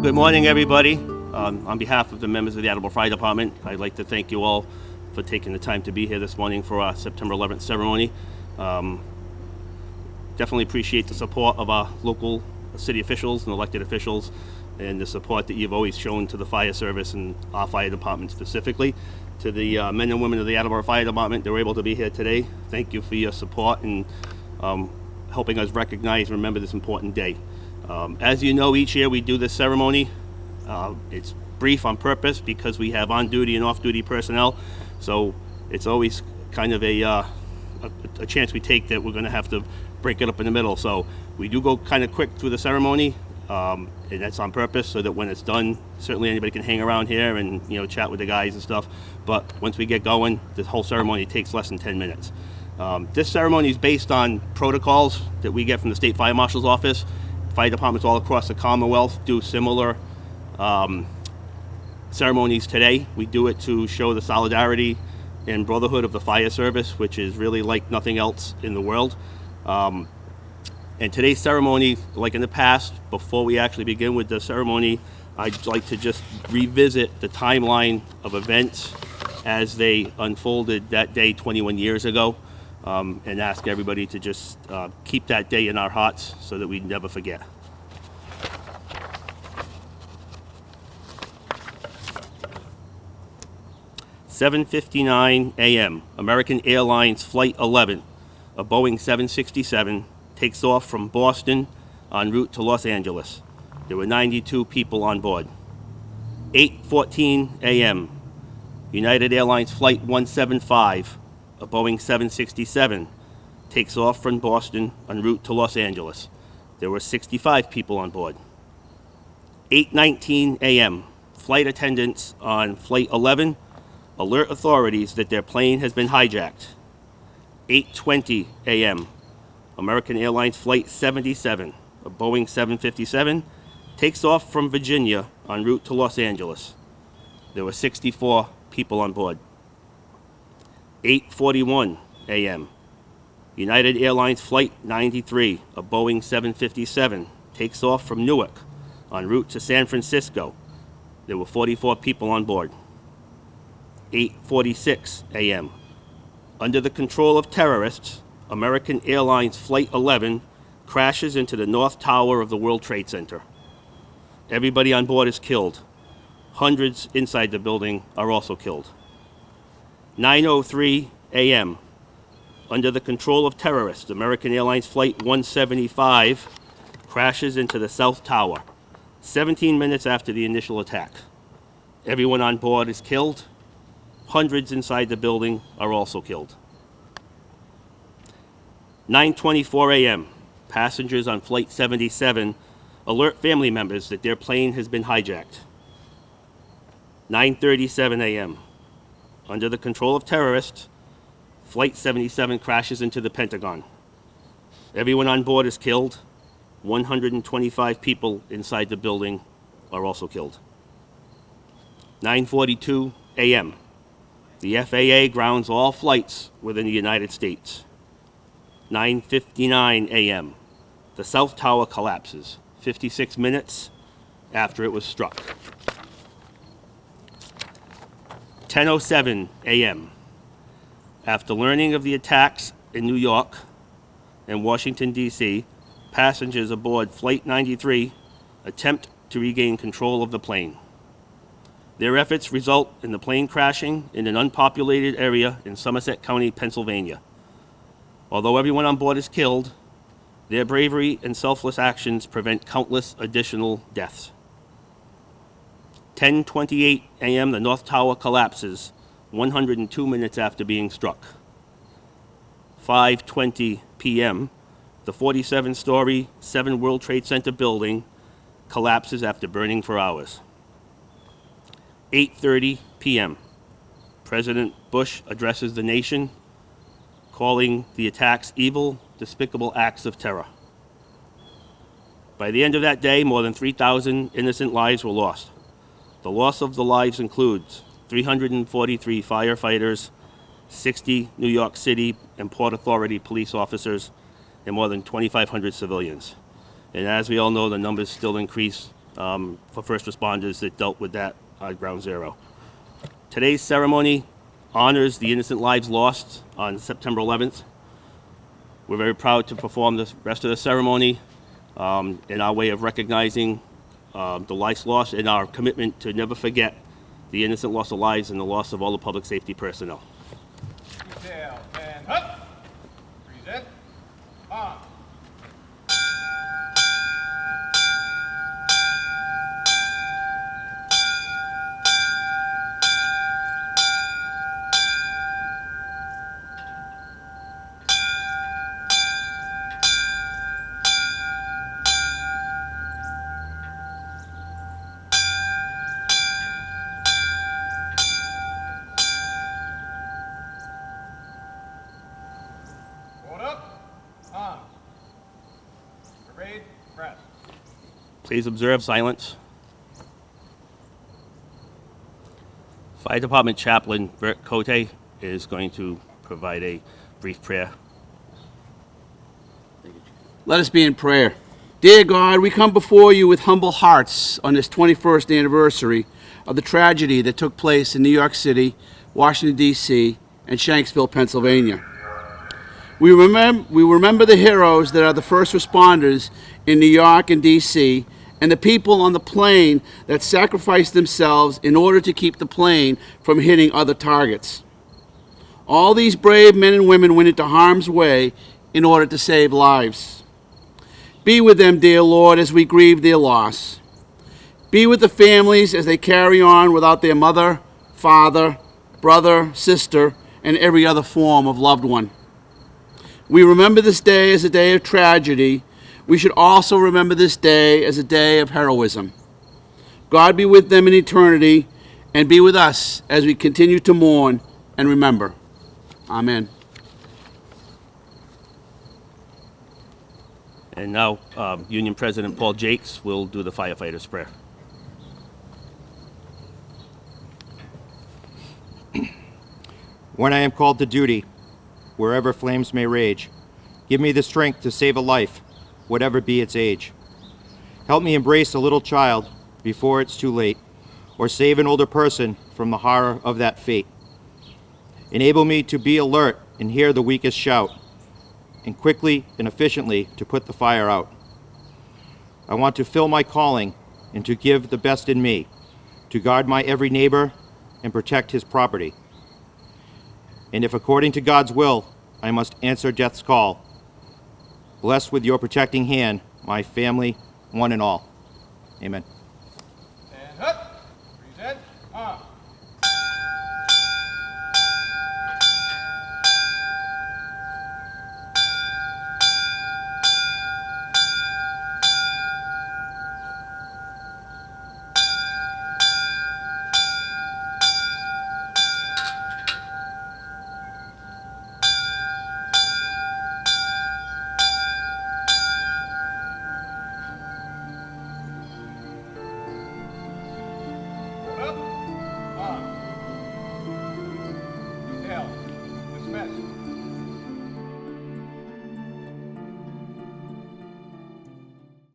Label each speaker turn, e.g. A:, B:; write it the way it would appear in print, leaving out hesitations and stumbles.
A: Good morning, everybody. On behalf of the members of the Attleboro Fire Department, I'd like to thank you all for taking the time to be here this morning for our September 11th ceremony. Definitely appreciate the support of our local city officials and elected officials and the support that you've always shown to the fire service and our fire department specifically. To the men and women of the Attleboro Fire Department that were able to be here today, thank you for your support and helping us recognize and remember this important day. As you know, each year we do this ceremony. It's brief on purpose because we have on-duty and off-duty personnel, so it's always kind of a chance we take that we're going to have to break it up in the middle. So we do go kind of quick through the ceremony, and that's on purpose so that when it's done, certainly anybody can hang around here and chat with the guys and stuff. But once we get going, the whole ceremony takes less than 10 minutes. This ceremony is based on protocols that we get from the State Fire Marshal's Office. Fire departments all across the Commonwealth do similar ceremonies today. We do it to show the solidarity and brotherhood of the fire service, which is really like nothing else in the world. And today's ceremony, like in the past, before we actually begin with the ceremony, I'd like to just revisit the timeline of events as they unfolded that day 21 years ago. And ask everybody to just keep that day in our hearts so that we never forget. "7:59 a.m. American Airlines Flight 11, a Boeing 767, takes off from Boston en route to Los Angeles. There were 92 people on board. 8:14 a.m. United Airlines Flight 175, a Boeing 767, takes off from Boston en route to Los Angeles. There were 65 people on board. 8:19 a.m. Flight attendants on Flight 11 alert authorities that their plane has been hijacked. 8:20 a.m. American Airlines Flight 77, a Boeing 757, takes off from Virginia en route to Los Angeles. There were 64 people on board. 8:41 a.m. United Airlines Flight 93, a Boeing 757, takes off from Newark en route to San Francisco. There were 44 people on board. 8:46 a.m. Under the control of terrorists, American Airlines Flight 11 crashes into the North Tower of the World Trade Center. Everybody on board is killed. Hundreds inside the building are also killed. 9:03 a.m. Under the control of terrorists, American Airlines Flight 175 crashes into the South Tower, 17 minutes after the initial attack. Everyone on board is killed. Hundreds inside the building are also killed. 9:24 a.m. Passengers on Flight 77 alert family members that their plane has been hijacked. 9:37 a.m. Under the control of terrorists, Flight 77 crashes into the Pentagon. Everyone on board is killed. 125 people inside the building are also killed. 9:42 a.m. The FAA grounds all flights within the United States. 9:59 a.m. The South Tower collapses, 56 minutes after it was struck. 10:07 a.m. After learning of the attacks in New York and Washington, D.C., passengers aboard Flight 93 attempt to regain control of the plane. Their efforts result in the plane crashing in an unpopulated area in Somerset County, Pennsylvania. Although everyone on board is killed, their bravery and selfless actions prevent countless additional deaths. 10:28 a.m. The North Tower collapses, 102 minutes after being struck. 5:20 p.m. The 47-story 7 World Trade Center building collapses after burning for hours. 8:30 p.m. President Bush addresses the nation, calling the attacks evil, despicable acts of terror. By the end of that day, more than 3,000 innocent lives were lost. The loss of the lives includes 343 firefighters, 60 New York City and Port Authority police officers, and more than 2,500 civilians. And as we all know, the numbers still increase for first responders that dealt with that at Ground Zero. Today's ceremony honors the innocent lives lost on September 11th. We're very proud to perform the rest of the ceremony in our way of recognizing the lives lost and our commitment to never forget the innocent loss of lives and the loss of all the public safety personnel.
B: Detail and hut. Present. On. Hold up. On. Parade. Press.
A: Please observe silence. Fire Department Chaplain Bert Cote is going to provide a brief prayer.
C: Let us be in prayer. Dear God, we come before you with humble hearts on this 21st anniversary of the tragedy that took place in New York City, Washington, D.C., and Shanksville, Pennsylvania. We remember the heroes that are the first responders in New York and D.C., and the people on the plane that sacrificed themselves in order to keep the plane from hitting other targets. All these brave men and women went into harm's way in order to save lives. Be with them, dear Lord, as we grieve their loss. Be with the families as they carry on without their mother, father, brother, sister, and every other form of loved one. We remember this day as a day of tragedy. We should also remember this day as a day of heroism. God be with them in eternity, and be with us as we continue to mourn and remember. Amen.
A: And now, Union President Paul Jakes will do the firefighter's prayer.
D: When I am called to duty, wherever flames may rage, give me the strength to save a life, whatever be its age. Help me embrace a little child before it's too late, or save an older person from the horror of that fate. Enable me to be alert and hear the weakest shout, and quickly and efficiently to put the fire out. I want to fill my calling and to give the best in me, to guard my every neighbor and protect his property. And if according to God's will, I must answer death's call, bless with your protecting hand my family, one and all. Amen.